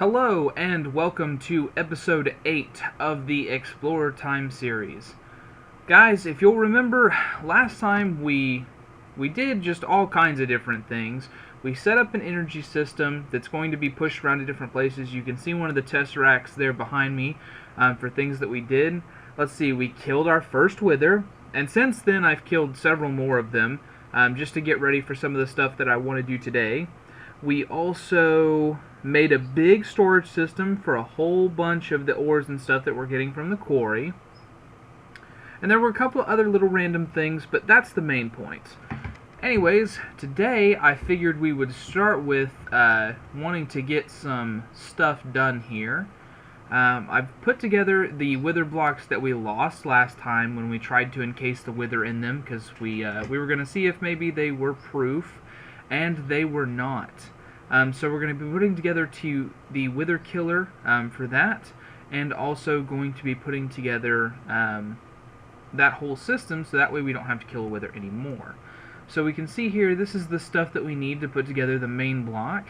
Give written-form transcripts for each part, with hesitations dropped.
Hello and welcome to episode 8 of the Explorer Time series. Guys, if you'll remember, last time we did just all kinds of different things. We set up an energy system that's going to be pushed around to different places. You can see one of the tesseracts there behind me for things that we did. Let's see, we killed our first wither, and since then I've killed several more of them just to get ready for some of the stuff that I want to do today. We also made a big storage system for a whole bunch of the ores and stuff that we're getting from the quarry. And there were a couple of other little random things, but that's the main points. Anyways, today I figured we would start with wanting to get some stuff done here. I've put together the wither blocks that we lost last time when we tried to encase the wither in them, because we were going to see if maybe they were proof, and they were not. So we're going to be putting together the wither killer for that, and also going to be putting together that whole system so that way we don't have to kill a wither anymore. So we can see here, this is the stuff that we need to put together the main block.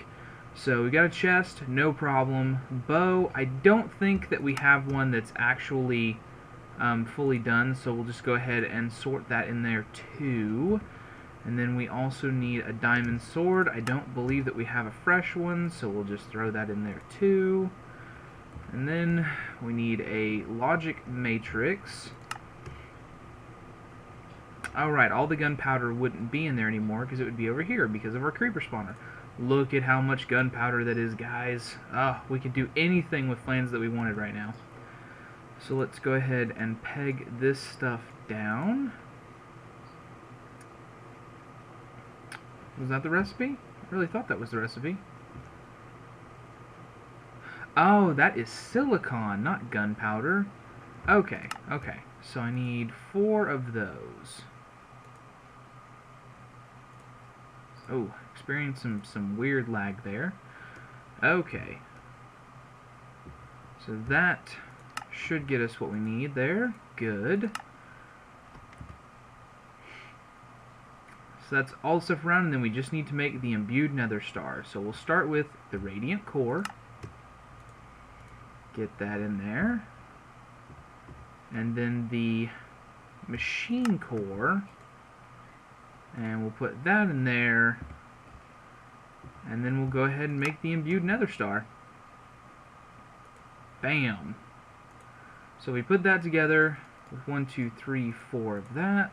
So we got a chest, no problem. Bow, I don't think that we have one that's actually fully done, so we'll just go ahead and sort that in there too. And then we also need a diamond sword. I don't believe that we have a fresh one, so we'll just throw that in there too. And then we need a logic matrix. Alright, all the gunpowder wouldn't be in there anymore because it would be over here because of our creeper spawner. Look at how much gunpowder that is, guys. We could do anything with plans that we wanted right now. So let's go ahead and peg this stuff down. Was that the recipe? I really thought that was the recipe. Oh, that is silicon, not gunpowder. Okay. So I need 4 of those. Oh, experiencing some weird lag there. Okay. So that should get us what we need there. Good. So that's all the stuff around, and then we just need to make the imbued nether star. So we'll start with the radiant core. Get that in there. And then the machine core. And we'll put that in there. And then we'll go ahead and make the imbued nether star. Bam. So we put that together with 1, 2, 3, 4 of that.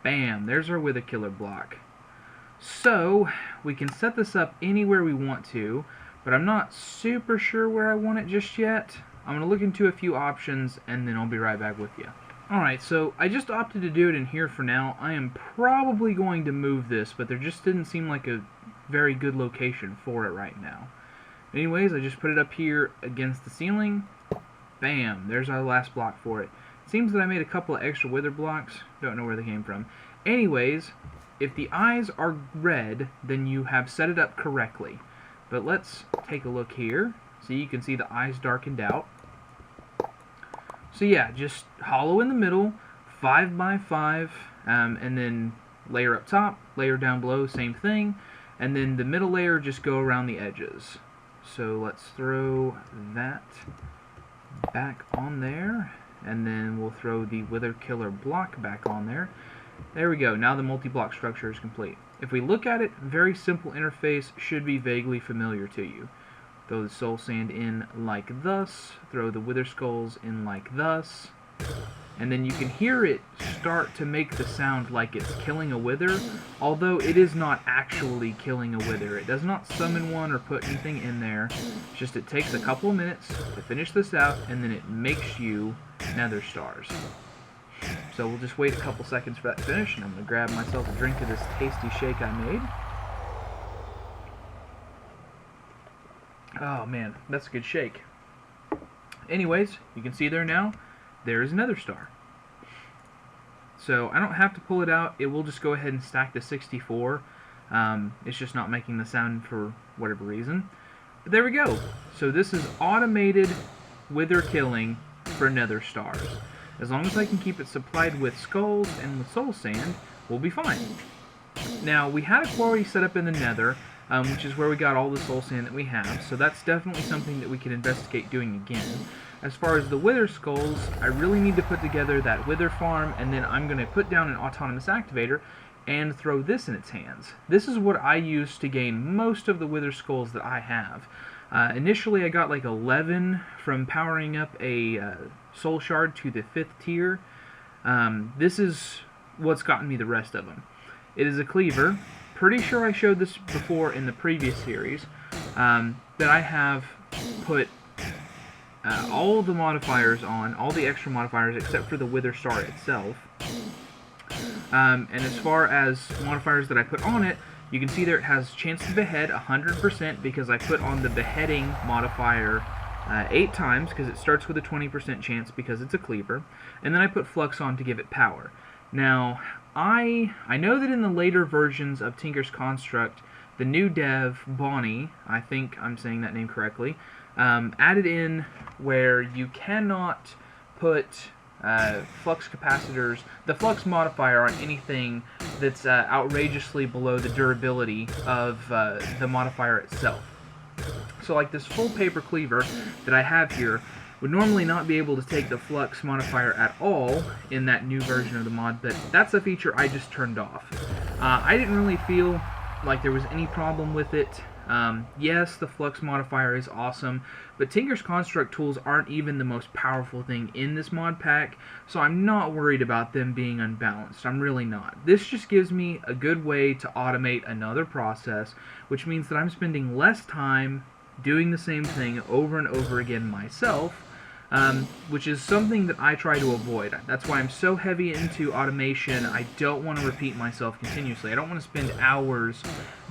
Bam, there's our wither killer block. So, we can set this up anywhere we want to, but I'm not super sure where I want it just yet. I'm going to look into a few options, and then I'll be right back with you. Alright, so I just opted to do it in here for now. I am probably going to move this, but there just didn't seem like a very good location for it right now. Anyways, I just put it up here against the ceiling. Bam, there's our last block for it. Seems that I made a couple of extra wither blocks. Don't know where they came from. Anyways, if the eyes are red, then you have set it up correctly. But let's take a look here. See, you can see the eyes darkened out. So yeah, just hollow in the middle, 5 by 5, and then layer up top, layer down below, same thing. And then the middle layer, just go around the edges. So let's throw that back on there. And then we'll throw the wither killer block back on there. There we go. Now the multi-block structure is complete. If we look at it, very simple interface, should be vaguely familiar to you. Throw the soul sand in like thus. Throw the wither skulls in like thus. And then you can hear it start to make the sound like it's killing a wither, although it is not actually killing a wither. It does not summon one or put anything in there. It's just it takes a couple of minutes to finish this out, and then it makes you nether stars. So we'll just wait a couple seconds for that to finish, and I'm going to grab myself a drink of this tasty shake I made. Oh man, that's a good shake. Anyways, you can see there now, there is another star. So I don't have to pull it out, it will just go ahead and stack the 64. It's just not making the sound for whatever reason. But there we go. So this is automated wither killing for nether stars. As long as I can keep it supplied with skulls and with soul sand, we'll be fine. Now, we had a quarry set up in the nether. which is where we got all the soul sand that we have, so that's definitely something that we can investigate doing again. As far as the wither skulls, I really need to put together that wither farm, and then I'm going to put down an autonomous activator and throw this in its hands. This is what I use to gain most of the wither skulls that I have. Initially I got like 11 from powering up a soul shard to the 5th tier. This is what's gotten me the rest of them. It is a cleaver. Pretty sure I showed this before in the previous series, that I have put all the modifiers on, all the extra modifiers except for the wither star itself. And as far as modifiers that I put on it, you can see there it has chance to behead 100% because I put on the beheading modifier 8 times because it starts with a 20% chance because it's a cleaver, and then I put flux on to give it power. Now, I know that in the later versions of Tinker's Construct, the new dev, Bonnie, I think I'm saying that name correctly, added in where you cannot put flux capacitors, the flux modifier on anything that's outrageously below the durability of the modifier itself. So like this full paper cleaver that I have here would normally not be able to take the flux modifier at all in that new version of the mod, but that's a feature I just turned off. I didn't really feel like there was any problem with it. Yes, the flux modifier is awesome, but Tinker's Construct tools aren't even the most powerful thing in this mod pack, so I'm not worried about them being unbalanced. I'm really not. This just gives me a good way to automate another process, which means that I'm spending less time doing the same thing over and over again myself, which is something that I try to avoid. That's why I'm so heavy into automation. I don't want to repeat myself continuously. I don't want to spend hours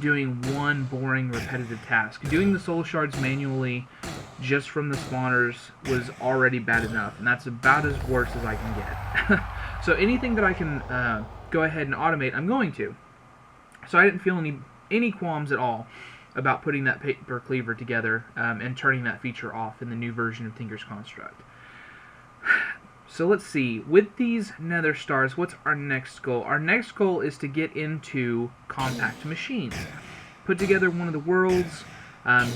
doing one boring, repetitive task. Doing the soul shards manually just from the spawners was already bad enough, and that's about as worse as I can get. So anything that I can go ahead and automate, I'm going to. So I didn't feel any qualms at all about putting that paper cleaver together and turning that feature off in the new version of Tinker's Construct. So let's see, with these nether stars, what's our next goal? Our next goal is to get into compact machines. Put together one of the worlds,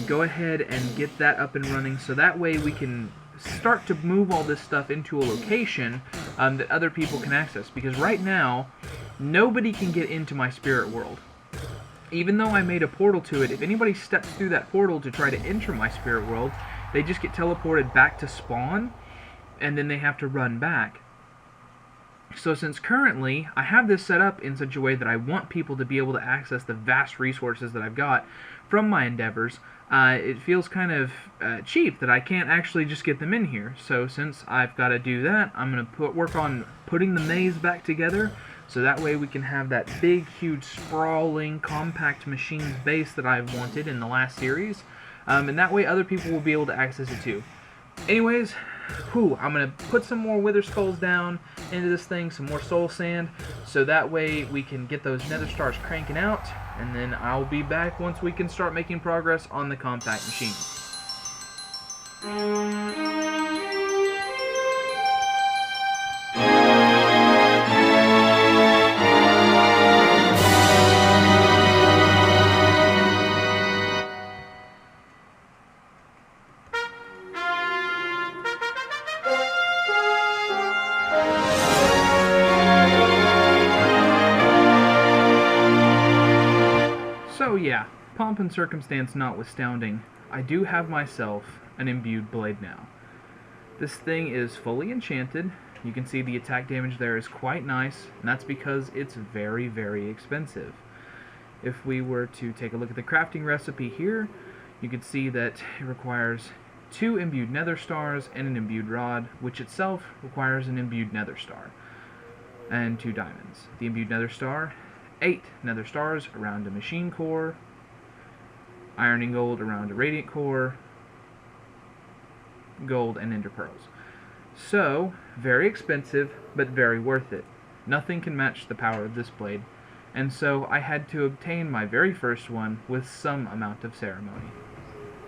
go ahead and get that up and running, so that way we can start to move all this stuff into a location that other people can access. Because right now, nobody can get into my spirit world. Even though I made a portal to it, if anybody steps through that portal to try to enter my spirit world, they just get teleported back to spawn, and then they have to run back. So since currently I have this set up in such a way that I want people to be able to access the vast resources that I've got from my endeavors, it feels kind of cheap that I can't actually just get them in here. So since I've got to do that, I'm going to work on putting the maze back together, so that way we can have that big, huge, sprawling, compact machines base that I've wanted in the last series, and that way other people will be able to access it too. Anyways, I'm going to put some more wither skulls down into this thing, some more soul sand, so that way we can get those nether stars cranking out, and then I'll be back once we can start making progress on the compact machines. So yeah, pomp and circumstance notwithstanding, I do have myself an imbued blade now. This thing is fully enchanted. You can see the attack damage there is quite nice, and that's because it's very, very expensive. If we were to take a look at the crafting recipe here, you can see that it requires 2 imbued nether stars and an imbued rod, which itself requires an imbued nether star, and 2 diamonds. The imbued nether star, 8 nether stars around a machine core, iron and gold around a radiant core, gold and ender pearls. So, very expensive, but very worth it. Nothing can match the power of this blade, and so I had to obtain my very first one with some amount of ceremony.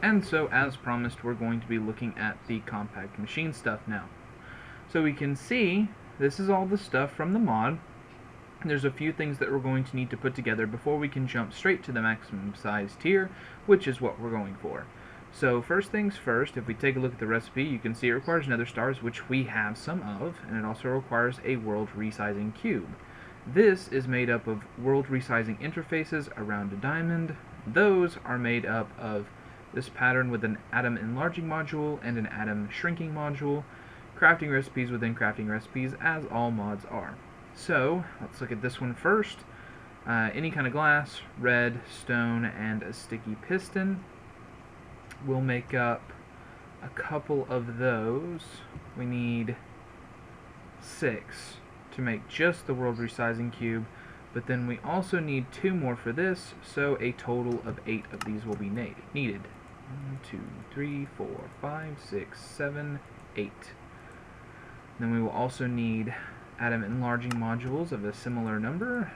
And so, as promised, we're going to be looking at the compact machine stuff now. So we can see, this is all the stuff from the mod. there's a few things that we're going to need to put together before we can jump straight to the maximum size tier, which is what we're going for. So first things first, if we take a look at the recipe, you can see it requires nether stars, which we have some of, and it also requires a world resizing cube. This is made up of world resizing interfaces around a diamond. Those are made up of this pattern with an atom enlarging module and an atom shrinking module, crafting recipes within crafting recipes, as all mods are. So let's look at this one first. Any kind of glass, red, stone, and a sticky piston. We'll make up a couple of those. We need 6 to make just the world resizing cube, but then we also need 2 more for this, so a total of 8 of these will be needed. 1, 2, 3, 4, 5, 6, 7, 8. Then we will also need atom enlarging modules of a similar number.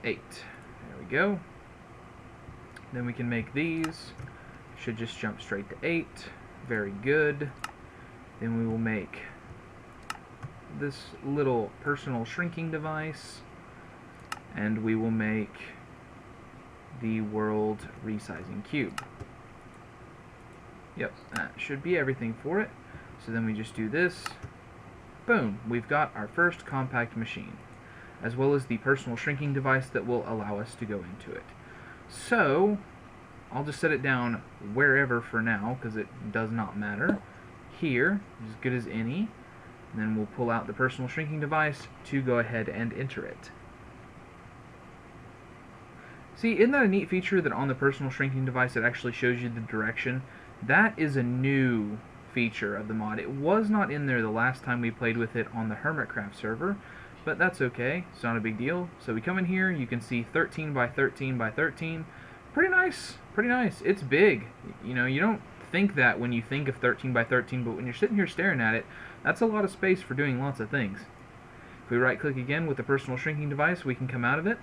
8. There we go. Then we can make these. Should just jump straight to 8. Very good. Then we will make this little personal shrinking device, and we will make the world resizing cube. Yep, that should be everything for it. So then we just do this. Boom, we've got our first compact machine, as well as the personal shrinking device that will allow us to go into it. So I'll just set it down wherever for now, because it does not matter. Here, as good as any. And then we'll pull out the personal shrinking device to go ahead and enter it. See, isn't that a neat feature that on the personal shrinking device it actually shows you the direction? That is a new feature of the mod. It was not in there the last time we played with it on the Hermitcraft server, but that's okay. It's not a big deal. So we come in here, you can see 13 by 13 by 13. Pretty nice. Pretty nice. It's big. You know, you don't think that when you think of 13 by 13, but when you're sitting here staring at it, that's a lot of space for doing lots of things. If we right click again with the personal shrinking device, we can come out of it,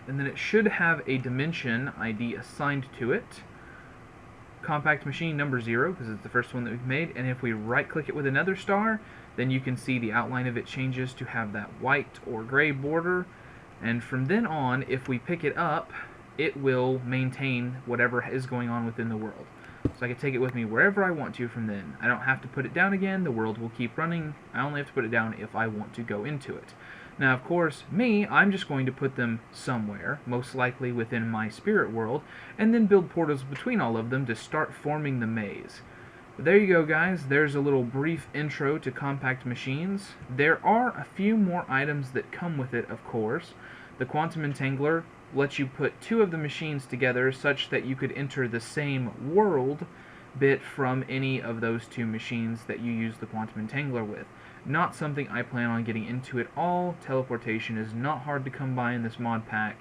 and then it should have a dimension ID assigned to it. Compact machine number 0, because it's the first one that we've made, and if we right click it with another star, then you can see the outline of it changes to have that white or gray border, and from then on, if we pick it up, it will maintain whatever is going on within the world. So I can take it with me wherever I want to from then. I don't have to put it down again, the world will keep running. I only have to put it down if I want to go into it. Now, of course, I'm just going to put them somewhere, most likely within my spirit world, and then build portals between all of them to start forming the maze. But there you go, guys. There's a little brief intro to compact machines. There are a few more items that come with it, of course. The Quantum Entangler lets you put 2 of the machines together such that you could enter the same world bit from any of those 2 machines that you use the Quantum Entangler with. Not something I plan on getting into at all. Teleportation is not hard to come by in this mod pack,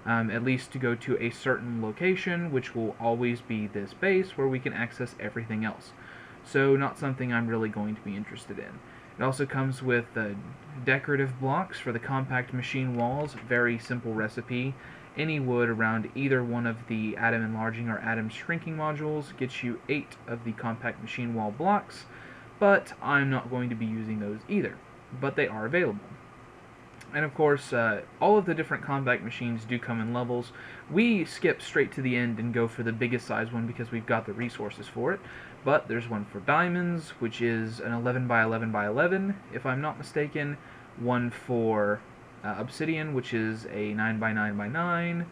at least to go to a certain location, which will always be this base where we can access everything else. So not something I'm really going to be interested in. It also comes with decorative blocks for the compact machine walls. Very simple recipe. Any wood around either one of the atom enlarging or atom shrinking modules gets you 8 of the compact machine wall blocks, but I'm not going to be using those either, but they are available. And of course, all of the different compact machines do come in levels. We skip straight to the end and go for the biggest size one because we've got the resources for it. But there's one for diamonds, which is an 11 by 11 by 11, if I'm not mistaken. One for obsidian, which is a 9 by 9 by 9.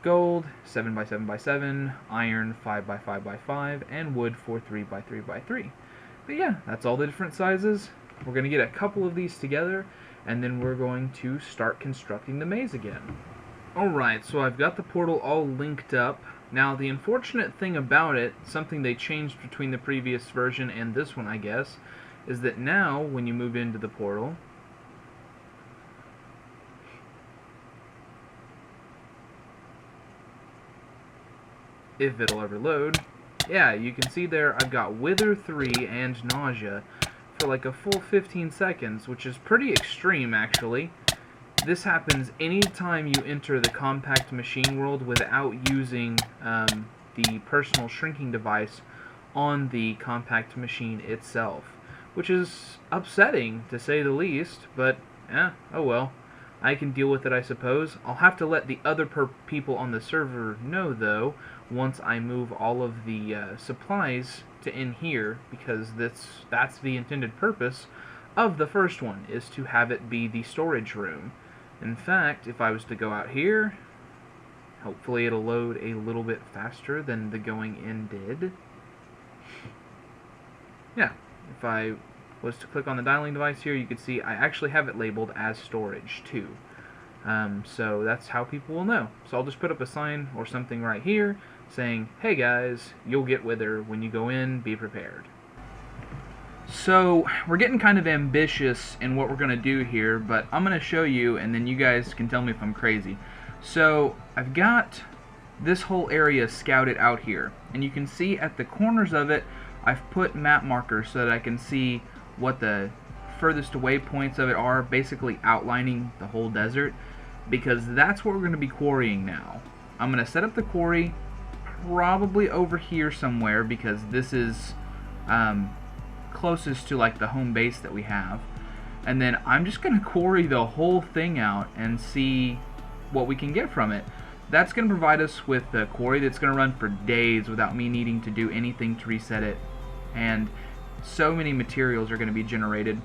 Gold, 7 by 7 by 7. Iron, 5 by 5 by 5. And wood for 3 by 3 by 3. But yeah, that's all the different sizes. We're going to get a couple of these together, and then we're going to start constructing the maze again. Alright, so I've got the portal all linked up. Now, the unfortunate thing about it, something they changed between the previous version and this one, I guess, is that now, when you move into the portal, if it'll ever load, yeah, you can see there I've got Wither 3 and Nausea for like a full 15 seconds, which is pretty extreme, actually. This happens anytime you enter the compact machine world without using the personal shrinking device on the compact machine itself. which is upsetting to say the least, but oh well. I can deal with it, I suppose. I'll have to let the other people on the server know, though, once I move all of the supplies to in here, because that's the intended purpose of the first one, is to have it be the storage room. In fact, if I was to go out here, hopefully it'll load a little bit faster than the going in did. Yeah, if I was to click on the dialing device here, you can see I actually have it labeled as storage too. So that's how people will know. So I'll just put up a sign or something right here saying, hey guys, you'll get Wither when you go in, be prepared. So we're getting kind of ambitious in what we're going to do here, but I'm going to show you and then you guys can tell me if I'm crazy. So I've got this whole area scouted out here, and you can see at the corners of it I've put map markers so that I can see what the furthest away points of it are, basically outlining the whole desert, because that's what we're going to be quarrying now. I'm going to set up the quarry probably over here somewhere, because this is closest to like the home base that we have, and then I'm just going to quarry the whole thing out and see what we can get from it. That's going to provide us with a quarry that's going to run for days without me needing to do anything to reset it, and so many materials are going to be generated.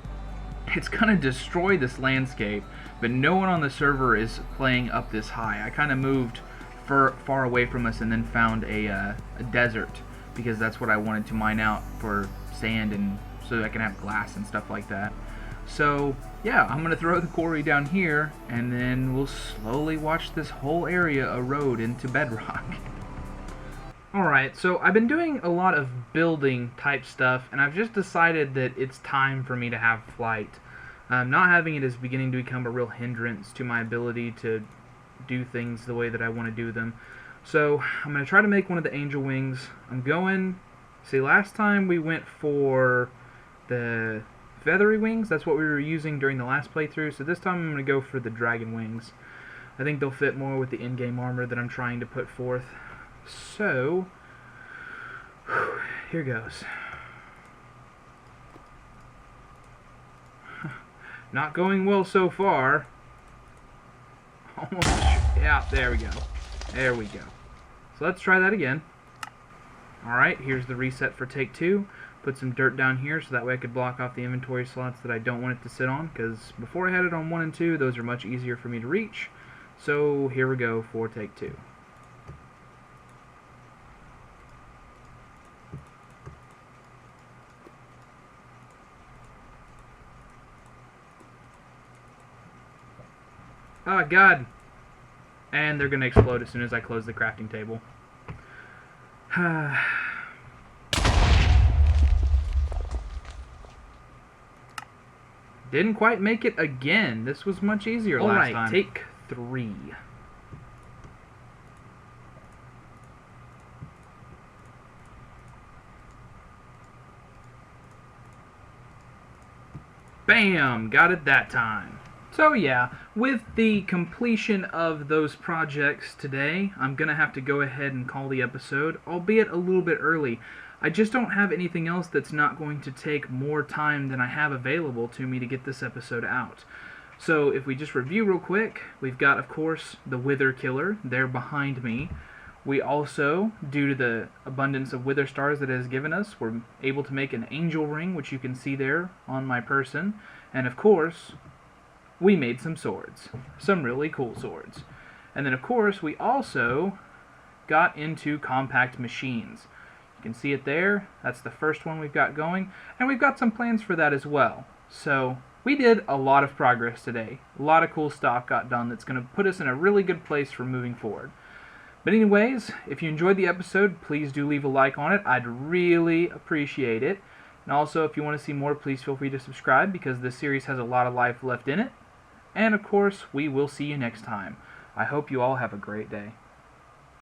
It's going to destroy this landscape, but no one on the server is playing up this high. I kind of moved far away from us and then found a desert, because that's what I wanted to mine out for sand and so that I can have glass and stuff like that. So yeah, I'm going to throw the quarry down here, and then we'll slowly watch this whole area erode into bedrock. Alright, so I've been doing a lot of building type stuff, and I've just decided that it's time for me to have flight. Not having it is beginning to become a real hindrance to my ability to do things the way that I want to do them. So I'm going to try to make one of the angel wings. See, last time we went for the feathery wings. That's what we were using during the last playthrough, so this time I'm going to go for the dragon wings. I think they'll fit more with the in-game armor that I'm trying to put forth. So, here goes. Not going well so far. Almost, yeah, there we go. There we go. So let's try that again. Alright, here's the reset for take 2. Put some dirt down here so that way I could block off the inventory slots that I don't want it to sit on, because before I had it on 1 and 2, those are much easier for me to reach. So here we go for take 2. Oh god. And they're going to explode as soon as I close the crafting table. Didn't quite make it again. This was much easier last time. Alright, take 3. Bam! Got it that time. So yeah, with the completion of those projects today, I'm going to have to go ahead and call the episode, albeit a little bit early. I just don't have anything else that's not going to take more time than I have available to me to get this episode out. So if we just review real quick, we've got, of course, the Wither Killer there behind me. We also, due to the abundance of Wither Stars that it has given us, we're able to make an angel ring, which you can see there on my person. And of course, we made some swords. Some really cool swords. And then of course, we also got into compact machines. You can see it there. That's the first one we've got going. And we've got some plans for that as well. So we did a lot of progress today. A lot of cool stuff got done that's going to put us in a really good place for moving forward. But anyways, if you enjoyed the episode, please do leave a like on it. I'd really appreciate it. And also, if you want to see more, please feel free to subscribe, because this series has a lot of life left in it. And of course, we will see you next time. I hope you all have a great day.